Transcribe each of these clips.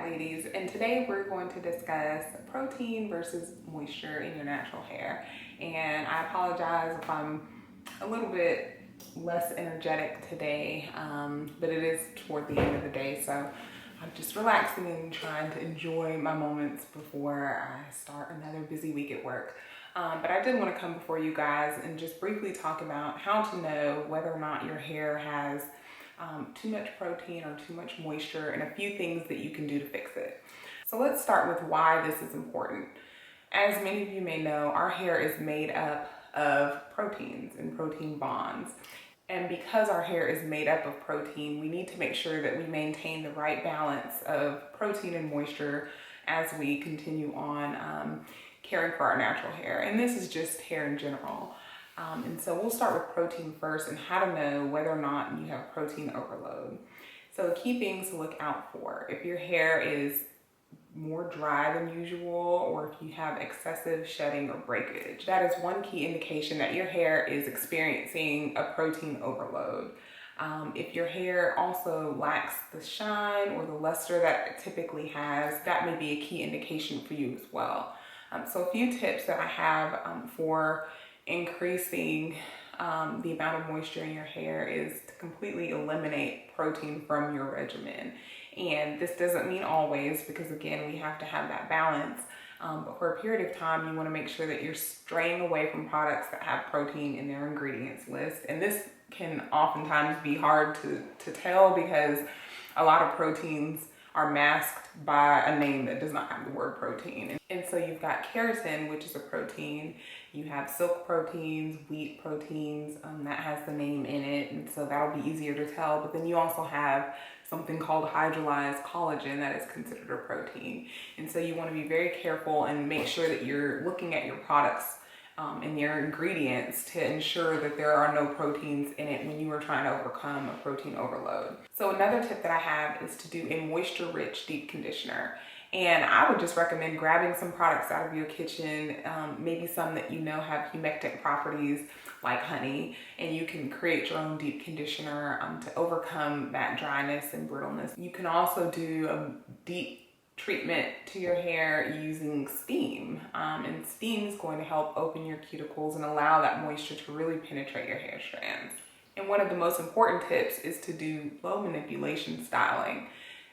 ladies, and today we're going to discuss protein versus moisture in your natural hair. And I apologize if I'm a little bit less energetic today, but it is toward the end of the day, so I'm just relaxing and trying to enjoy my moments before I start another busy week at work. But I did want to come before you guys and just briefly talk about how to know whether or not your hair has too much protein or too much moisture, and a few things that you can do to fix it. So let's start with why this is important. As many of you may know, our hair is made up of proteins and protein bonds. And because our hair is made up of protein, we need to make sure that we maintain the right balance of protein and moisture as we continue on caring for our natural hair. And this is just hair in general. And so we'll start with protein first and how to know whether or not you have protein overload. So the key things to look out for: if your hair is more dry than usual, or if you have excessive shedding or breakage, that is one key indication that your hair is experiencing a protein overload. If your hair also lacks the shine or the luster that it typically has, that may be a key indication for you as well. So a few tips that I have for increasing the amount of moisture in your hair is to completely eliminate protein from your regimen. And this doesn't mean always, because again, we have to have that balance. But for a period of time, you want to make sure that you're straying away from products that have protein in their ingredients list. And this can oftentimes be hard to tell, because a lot of proteins are masked by a name that does not have the word protein. And so you've got keratin, which is a protein. You have silk proteins, wheat proteins, that has the name in it, and so that'll be easier to tell. But then you also have something called hydrolyzed collagen that is considered a protein. And so you want to be very careful and make sure that you're looking at your products and their ingredients to ensure that there are no proteins in it when you are trying to overcome a protein overload. So another tip that I have is to do a moisture-rich deep conditioner. And I would just recommend grabbing some products out of your kitchen, maybe some that you know have humectant properties like honey, and you can create your own deep conditioner to overcome that dryness and brittleness. You can also do a deep treatment to your hair using steam, and steam is going to help open your cuticles and allow that moisture to really penetrate your hair strands. And one of the most important tips is to do low manipulation styling.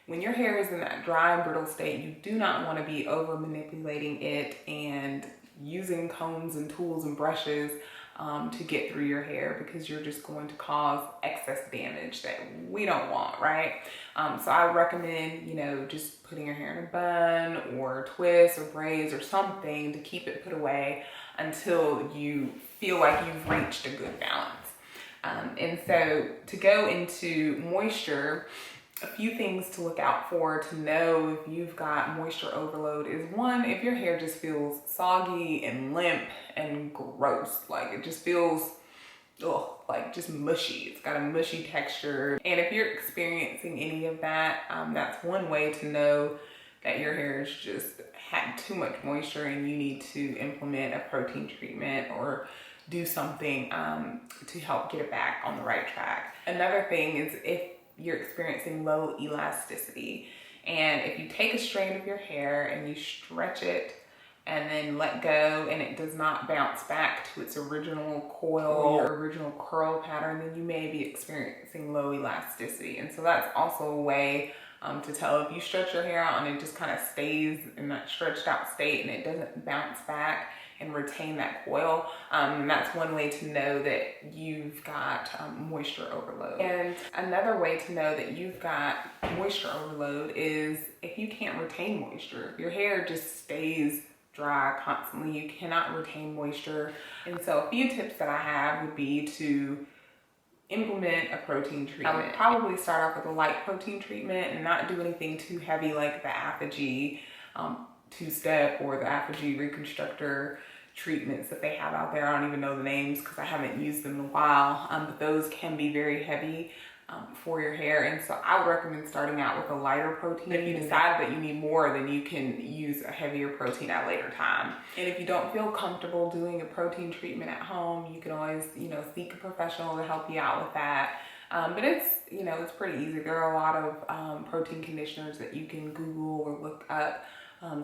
When your hair is in that dry and brittle state, you do not want to be over manipulating it and using combs and tools and brushes to get through your hair, because you're just going to cause excess damage that we don't want, right? So I would recommend, just putting your hair in a bun or twist or braids or something to keep it put away until you feel like you've reached a good balance. And so to go into moisture, a few things to look out for to know if you've got moisture overload is, one, if your hair just feels soggy and limp and gross, like it just feels like just mushy. It's got a mushy texture. And if you're experiencing any of that, that's one way to know that your hair has just had too much moisture and you need to implement a protein treatment or do something to help get it back on the right track. Another thing is if you're experiencing low elasticity, and if you take a strand of your hair and you stretch it and then let go and it does not bounce back to its original coil or original curl pattern, then you may be experiencing low elasticity. And so that's also a way to tell. If you stretch your hair out and it just kind of stays in that stretched out state and it doesn't bounce back and retain that coil, that's one way to know that you've got moisture overload. And another way to know that you've got moisture overload is if you can't retain moisture. If your hair just stays dry constantly, you cannot retain moisture. And so a few tips that I have would be to implement a protein treatment. I would probably start off with a light protein treatment and not do anything too heavy like the Apogee two-step or the Apogee reconstructor treatments that they have out there. I don't even know the names because I haven't used them in a while, but those can be very heavy for your hair. And so I would recommend starting out with a lighter protein. If you decide that you need more, then you can use a heavier protein at a later time. And if you don't feel comfortable doing a protein treatment at home, you can always, seek a professional to help you out with that. But it's, you know, it's pretty easy. There are a lot of protein conditioners that you can Google or look up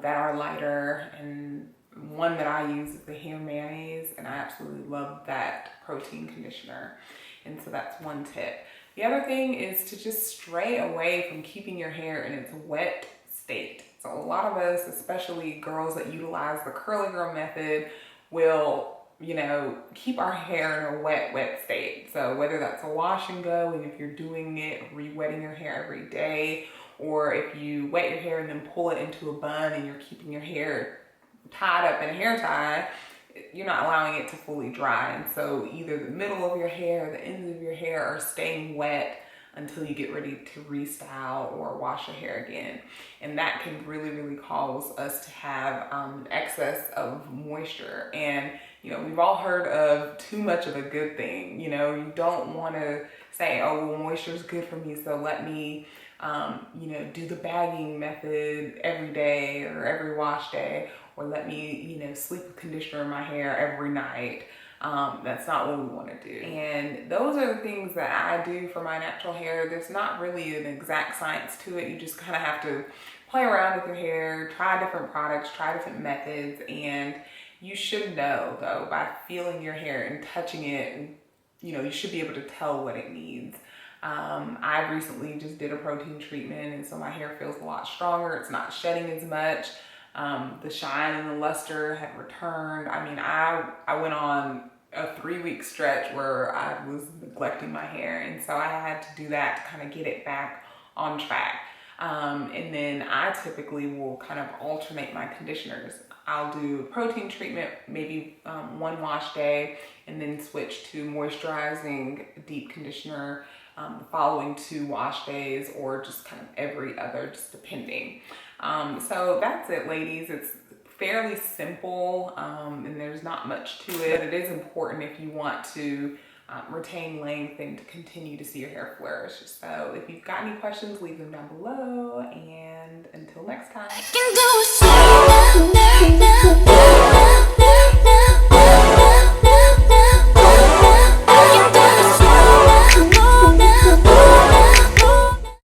that are lighter, and one that I use is the Hair Mayonnaise, and I absolutely love that protein conditioner. And so that's one tip. The other thing is to just stray away from keeping your hair in its wet state. So a lot of us, especially girls that utilize the curly girl method, will, you know, keep our hair in a wet state. So whether that's a wash and go, and if you're doing it, re-wetting your hair every day, or if you wet your hair and then pull it into a bun and you're keeping your hair tied up in a hair tie, you're not allowing it to fully dry. And so either the middle of your hair, the ends of your hair are staying wet until you get ready to restyle or wash your hair again. And that can really cause us to have excess of moisture. And, you know, we've all heard of too much of a good thing. You know, you don't want to say, oh, well, moisture is good for me, so let me, you know, do the bagging method every day or every wash day, or let me, you know, sleep with conditioner in my hair every night. That's not what we want to do. And those are the things that I do for my natural hair. There's not really an exact science to it. You just kind of have to play around with your hair, try different products, try different methods, and you should know, though, by feeling your hair and touching it, you know, you should be able to tell what it needs. I recently just did a protein treatment, and so my hair feels a lot stronger. It's not shedding as much. The shine and the luster had returned. I mean, I went on a 3-week stretch where I was neglecting my hair, and so I had to do that to kind of get it back on track. And then I typically will kind of alternate my conditioners. I'll do a protein treatment, maybe one wash day, and then switch to moisturizing deep conditioner the following 2 wash days, or just kind of every other, just depending. So that's it, ladies. It's fairly simple, and there's not much to it. It is important if you want to retain length and to continue to see your hair flourish. So if you've got any questions, leave them down below, and until next time.